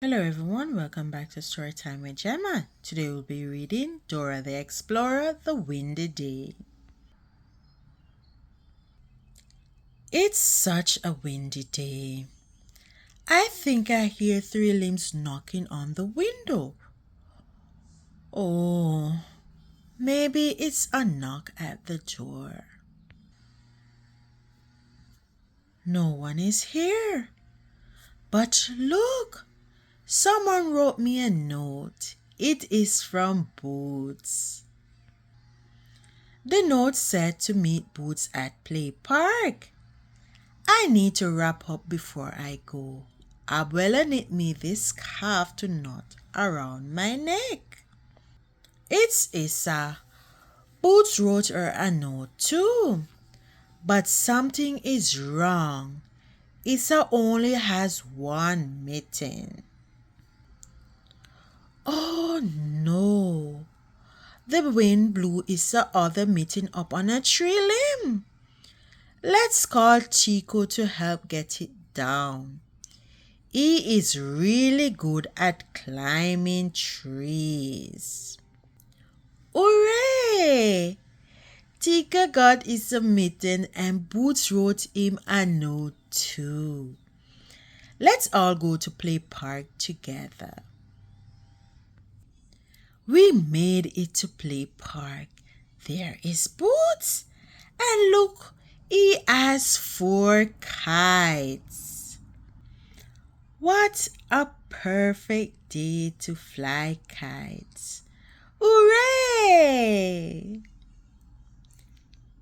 Hello everyone, welcome back to Storytime with Gemma. Today we'll be reading Dora the Explorer, The Windy Day. It's such a windy day. I think I hear three limbs knocking on the window. Oh, maybe it's a knock at the door. No one is here. But look, someone wrote me a note. It is from Boots. The note said to meet Boots at Play Park. I need to wrap up before I go. Abuela knit me this scarf to knot around my neck. It's Issa. Boots wrote her a note too. But something is wrong. Issa only has one mitten. Oh no. The wind blew Issa's other mitten up on a tree limb. Let's call Chico to help get it down. He is really good at climbing trees. Hooray! Chico got his mitten and Boots wrote him a note too. Let's all go to Play Park together. We made it to Play Park. There is Boots. And look, he has 4 kites. What a perfect day to fly kites. Hooray!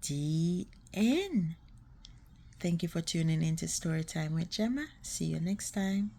The end. Thank you for tuning in to Storytime with Gemma. See you next time.